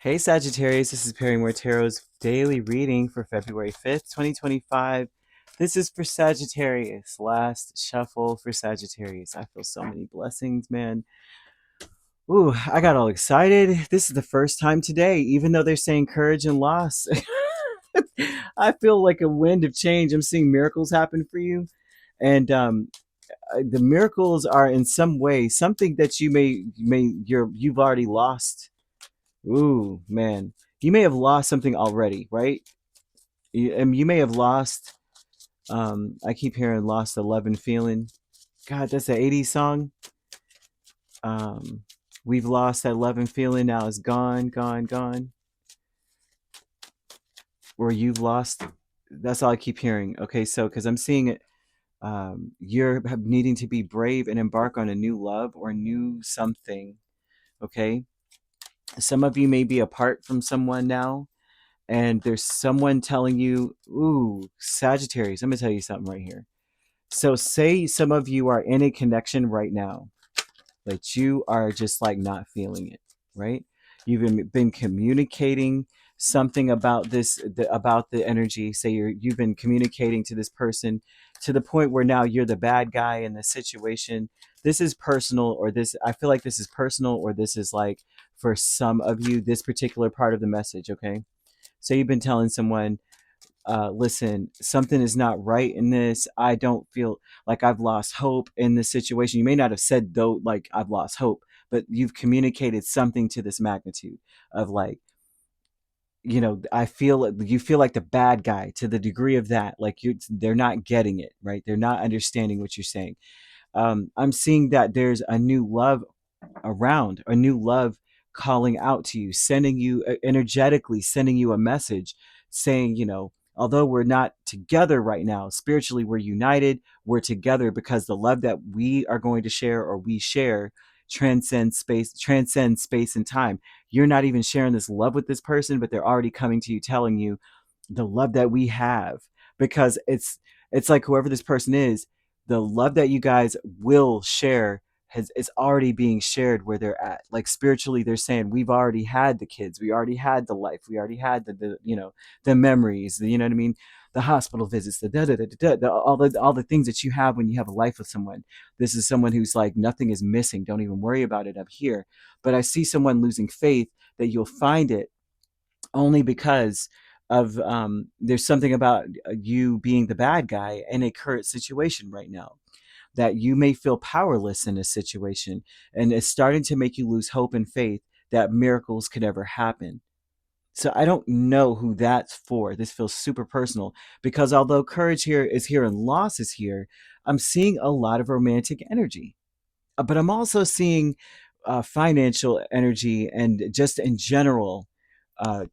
Hey Sagittarius, this is Perrymore Tarot's daily reading for February 5th, 2025. This is for Sagittarius, last shuffle for Sagittarius. I feel so many blessings, man. Ooh, I got all excited. This is the first time today, even though they're saying courage and loss. I feel like a wind of change. I'm seeing miracles happen for you. And the miracles are in some way something that you've already lost. Ooh, man. You may have lost something already, right? You may have lost, I keep hearing lost the love and feeling. God, that's an 80s song. Um, we've lost that love and feeling. Now it's gone, gone, gone. Or you've lost. That's all I keep hearing. Okay, so because I'm seeing it, you're needing to be brave and embark on a new love or new something. Okay. Some of you may be apart from someone now, and there's someone telling you, ooh, Sagittarius, I'm going to tell you something right here. So, say some of you are in a connection right now, but you are just like not feeling it, right? You've been communicating something about about the energy. Say you've been communicating to this person to the point where now you're the bad guy in the situation. This is personal, or this, I feel like this is personal, or this is like for some of you, this particular part of the message, okay? So you've been telling someone, listen, something is not right in this. I don't feel like I've lost hope in this situation. You may not have said, though, like I've lost hope, but you've communicated something to this magnitude of like, I feel you feel like the bad guy to the degree of that, like they're not getting it, right? They're not understanding what you're saying. I'm seeing that there's a new love around, a new love calling out to you, sending you energetically, sending you a message saying, although we're not together right now, spiritually, we're united, we're together because the love that we are going to share, or we share, transcends space and time. You're not even sharing this love with this person, but they're already coming to you telling you the love that we have, because it's like whoever this person is, the love that you guys will share is already being shared where they're at. Like spiritually, they're saying we've already had the kids, we already had the life, we already had the memories, you know what I mean, the hospital visits, all the things that you have when you have a life with someone. This is someone who's like, nothing is missing, don't even worry about it up here. But I see someone losing faith that you'll find it only because of there's something about you being the bad guy in a current situation right now, that you may feel powerless in a situation, and it's starting to make you lose hope and faith that miracles could ever happen. So I don't know who that's for. This feels super personal, because although courage here is here and loss is here, I'm seeing a lot of romantic energy. But I'm also seeing financial energy, and just in general,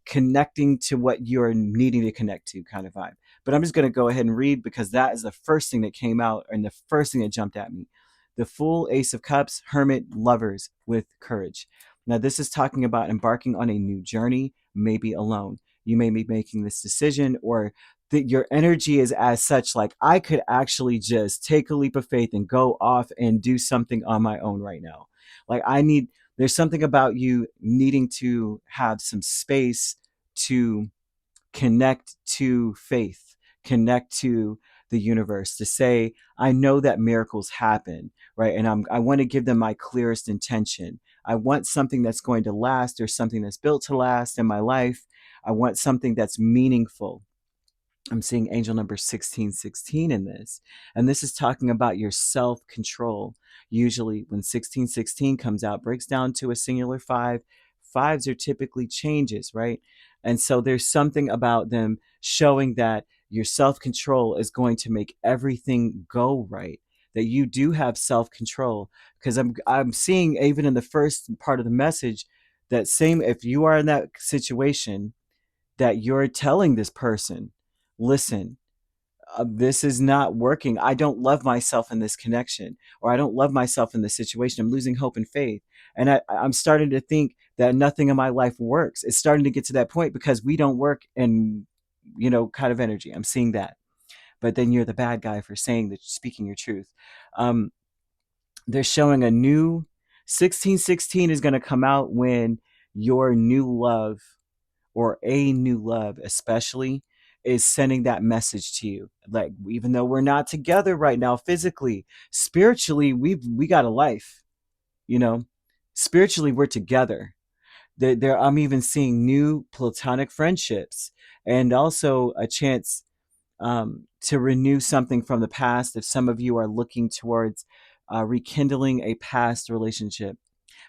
connecting to what you're needing to connect to kind of vibe. But I'm just going to go ahead and read, because that is the first thing that came out, and the first thing that jumped at me. The Fool, Ace of Cups, Hermit, Lovers with courage. Now, this is talking about embarking on a new journey, maybe alone. You may be making this decision, or that your energy is as such, like, I could actually just take a leap of faith and go off and do something on my own right now. Like, there's something about you needing to have some space to connect to faith, connect to the universe, to say, I know that miracles happen, right? And I want to give them my clearest intention. I want something that's going to last, or something that's built to last in my life. I want something that's meaningful. I'm seeing angel number 1616 in this. And this is talking about your self control. Usually, when 1616 comes out, breaks down to a singular five. Fives are typically changes, right? And so there's something about them showing that your self control is going to make everything go right. That you do have self control. Because I'm seeing, even in the first part of the message, that same, if you are in that situation, that you're telling this person, listen, this is not working. I don't love myself in this connection, or I don't love myself in this situation. I'm losing hope and faith. And I'm starting to think that nothing in my life works. It's starting to get to that point, because we don't work in, kind of energy. I'm seeing that. But then you're the bad guy for saying that, speaking your truth. They're showing a new 1616 is going to come out when your new love, or a new love especially, is sending that message to you. Like, even though we're not together right now physically, spiritually we got a life, you know. Spiritually we're together. I'm even seeing new platonic friendships, and also a chance to renew something from the past if some of you are looking towards rekindling a past relationship.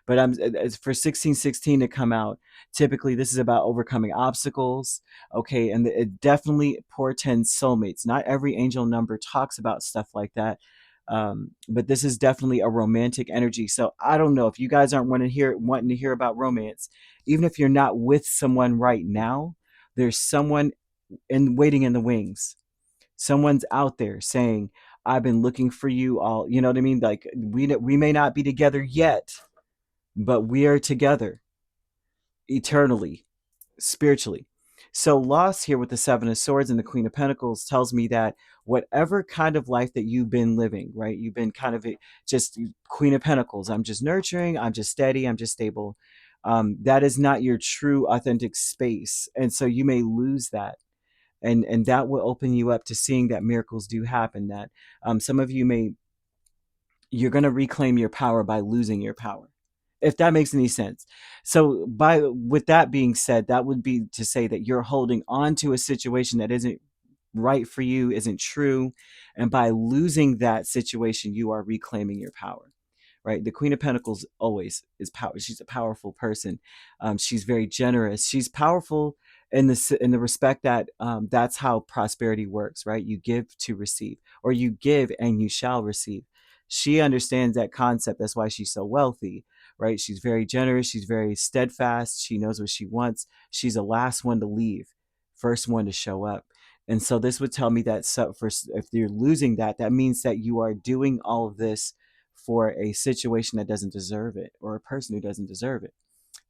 But for 1616 to come out, typically this is about overcoming obstacles. Okay, and it definitely portends soulmates. Not every angel number talks about stuff like that. But this is definitely a romantic energy. So I don't know if you guys aren't wanting to hear about romance. Even if you're not with someone right now, there's someone in waiting in the wings. Someone's out there saying, I've been looking for you all. You know what I mean? Like, we may not be together yet, but we are together eternally, spiritually. So loss here with the Seven of Swords and the Queen of Pentacles tells me that whatever kind of life that you've been living, right? You've been kind of just Queen of Pentacles. I'm just nurturing. I'm just steady. I'm just stable. That is not your true authentic space. And so you may lose that. And that will open you up to seeing that miracles do happen, that some of you may, you're going to reclaim your power by losing your power, if that makes any sense. So with that being said, that would be to say that you're holding on to a situation that isn't right for you, isn't true, and by losing that situation you are reclaiming your power, right? The Queen of Pentacles always is power. She's a powerful person. She's very generous. She's powerful in the respect that that's how prosperity works, right? You give to receive, or you give and you shall receive. She understands that concept. That's why she's so wealthy, right? She's very generous. She's very steadfast. She knows what she wants. She's the last one to leave, first one to show up. And so this would tell me that, so for, if you're losing that, that means that you are doing all of this for a situation that doesn't deserve it, or a person who doesn't deserve it.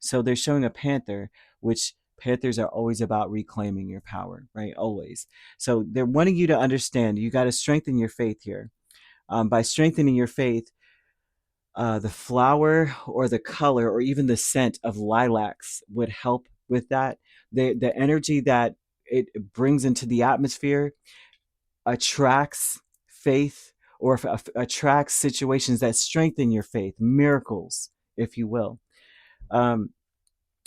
So they're showing a panther, which panthers are always about reclaiming your power, right? Always. So they're wanting you to understand you got to strengthen your faith here. By strengthening your faith, the flower or the color or even the scent of lilacs would help with that. The energy that it brings into the atmosphere attracts faith, or attracts situations that strengthen your faith, miracles, if you will. Um,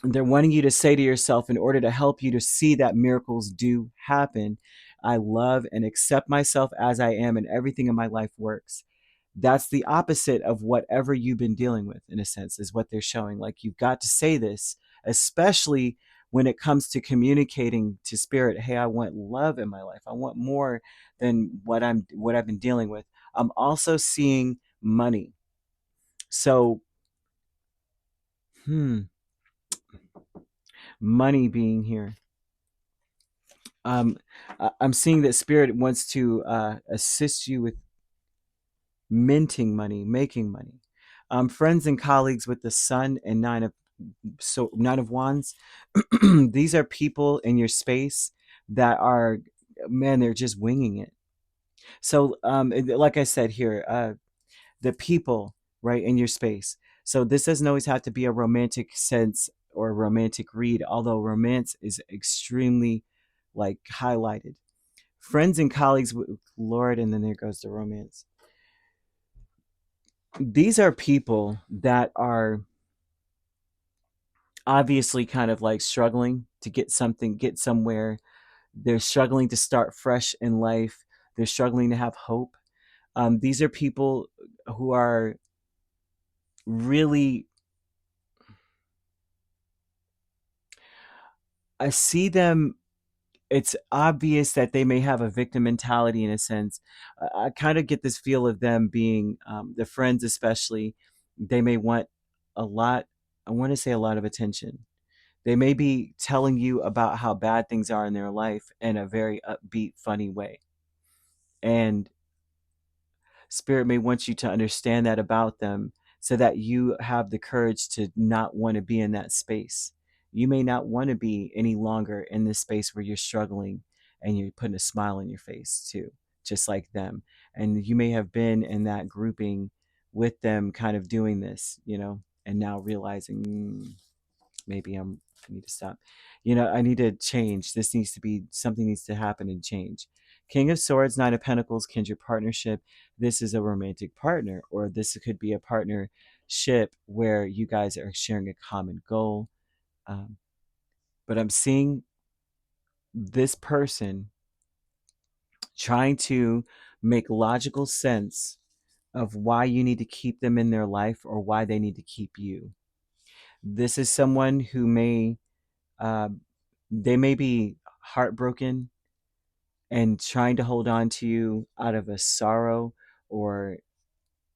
they're wanting you to say to yourself, in order to help you to see that miracles do happen, I love and accept myself as I am, and everything in my life works. That's the opposite of whatever you've been dealing with, in a sense, is what they're showing. Like, you've got to say this, especially when it comes to communicating to spirit. Hey, I want love in my life. I want more than what I've been dealing with. I'm also seeing money. So, money being here. Um, I'm seeing that spirit wants to assist you with minting money, making money. Friends and colleagues with the Sun and Nine of Wands. These are people in your space that are, man, they're just winging it. So, like I said here, the people right in your space. So this doesn't always have to be a romantic sense or a romantic read, although romance is extremely like highlighted. Friends and colleagues, Lord, and then there goes the romance. These are people that are obviously kind of like struggling to get something, get somewhere. They're struggling to start fresh in life. They're struggling to have hope. These are people who are really, I see them, it's obvious that they may have a victim mentality in a sense. I kind of get this feel of them being, the friends especially, they may want a lot, I want to say a lot of attention. They may be telling you about how bad things are in their life in a very upbeat, funny way. And spirit may want you to understand that about them, so that you have the courage to not want to be in that space. You may not want to be any longer in this space where you're struggling and you're putting a smile on your face too, just like them. And you may have been in that grouping with them, kind of doing this, and now realizing, maybe I need to stop. You know, I need to change. This needs to be, something needs to happen and change. King of Swords, Knight of Pentacles, kindred partnership. This is a romantic partner, or this could be a partnership where you guys are sharing a common goal. Um, but I'm seeing this person trying to make logical sense of why you need to keep them in their life or why they need to keep you. This is someone who may, uh, they may be heartbroken and trying to hold on to you out of a sorrow or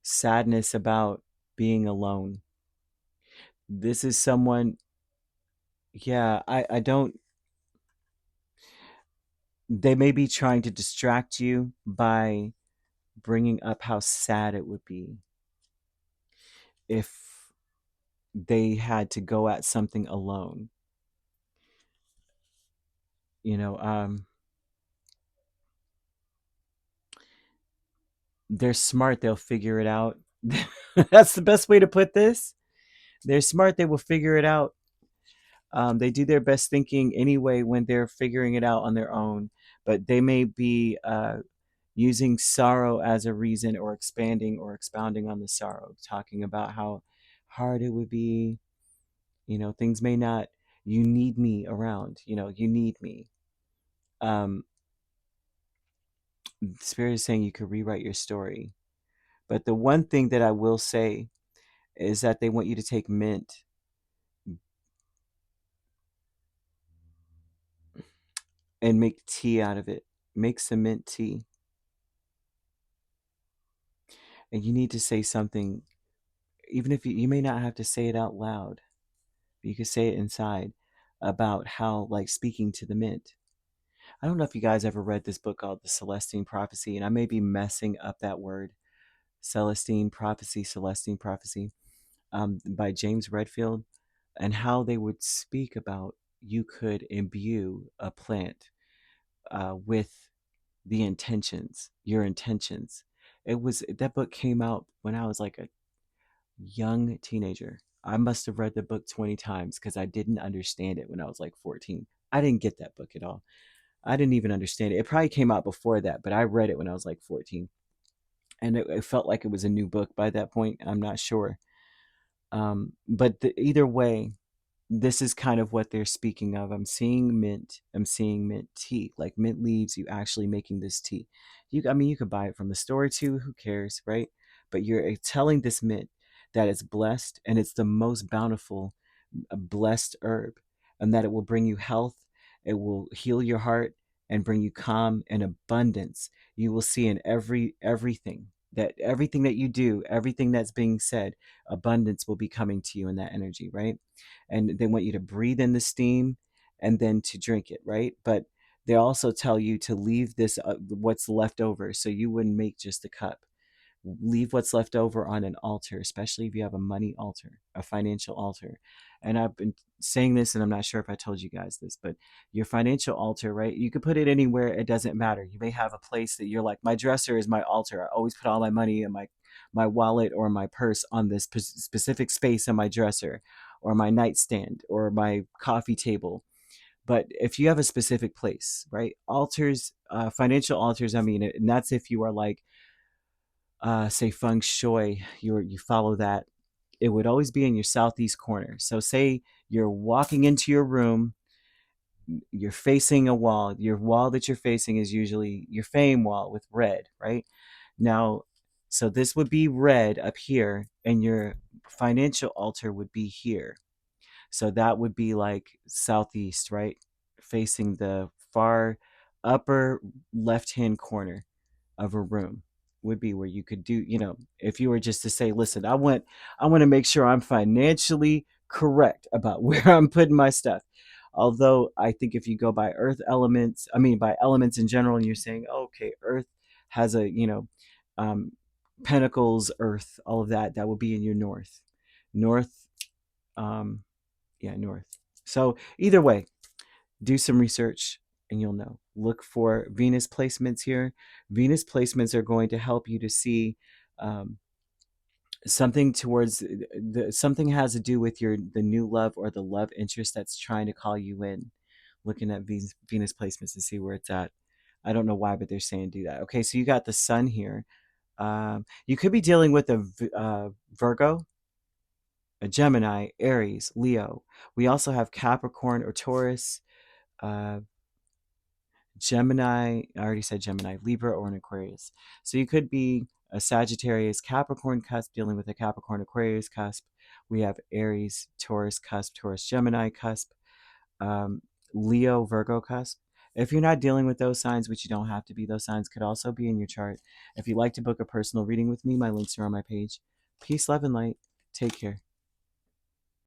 sadness about being alone. This is someone, yeah, I don't, they may be trying to distract you by bringing up how sad it would be if they had to go at something alone. You know, they're smart, they'll figure it out. That's the best way to put this. They're smart, they will figure it out. They do their best thinking anyway when they're figuring it out on their own, but they may be using sorrow as a reason, or expanding or expounding on the sorrow, talking about how hard it would be. You know, things may not, you need me around, you know, you need me. Um, Spirit is saying you could rewrite your story. But the one thing that I will say is that they want you to take mint and make tea out of it. Make some mint tea. And you need to say something, even if you may not have to say it out loud, but you could say it inside, about how, like, speaking to the mint. I don't know if you guys ever read this book called The Celestine Prophecy, and I may be messing up that word. Celestine Prophecy, by James Redfield, and how they would speak about, you could imbue a plant with the intentions, your intentions. It was, that book came out when I was like a young teenager. I must have read the book 20 times because I didn't understand it when I was like 14. I didn't get that book at all. I didn't even understand it. It probably came out before that, but I read it when I was like 14. And it felt like it was a new book by that point. I'm not sure. But either way, this is kind of what they're speaking of. I'm seeing mint. I'm seeing mint tea, like mint leaves. You actually making this tea. I mean, you could buy it from the store too. Who cares, right? But you're telling this mint that it's blessed, and it's the most bountiful, blessed herb, and that it will bring you health. It will heal your heart and bring you calm and abundance. You will see in everything that you do, everything that's being said, abundance will be coming to you in that energy, right? And they want you to breathe in the steam and then to drink it, right? But they also tell you to leave this, what's left over, so you wouldn't make just a cup. Leave what's left over on an altar, especially if you have a money altar, a financial altar. And I've been saying this, and I'm not sure if I told you guys this, but your financial altar, right? You could put it anywhere, it doesn't matter. You may have a place that you're like, my dresser is my altar. I always put all my money in my wallet or my purse on this specific space in my dresser, or my nightstand, or my coffee table. But if you have a specific place, right? Altars, financial altars, I mean, and that's if you are like, say feng shui, you follow that, it would always be in your southeast corner. So say you're walking into your room, you're facing a wall. Your wall that you're facing is usually your fame wall with red, right? Now, so this would be red up here, and your financial altar would be here. So that would be like southeast, right? Facing the far upper left hand corner of a room would be where you could do, if you were just to say, listen, I want to make sure I'm financially correct about where I'm putting my stuff. Although I think if you go by earth elements, I mean by elements in general, and you're saying, oh, okay, earth has a, um, pentacles, earth, all of that, that would be in your north, um, yeah, north. So either way, do some research and you'll know. Look for Venus placements here. Venus placements are going to help you to see, um, something towards something has to do with the new love or the love interest that's trying to call you in. Looking at Venus placements to see where it's at. I don't know why, but they're saying do that. Okay, so you got the sun here. You could be dealing with a Virgo, a Gemini, Aries, Leo. We also have Capricorn or Taurus, uh, Gemini. I already said Gemini, Libra, or an Aquarius. So you could be a Sagittarius, Capricorn cusp dealing with a Capricorn, Aquarius cusp. We have Aries, Taurus cusp, Taurus, Gemini cusp, um, Leo, Virgo cusp. If you're not dealing with those signs, which you don't have to be, those signs could also be in your chart. If you'd like to book a personal reading with me, my links are on my page. Peace, love, and light. Take care.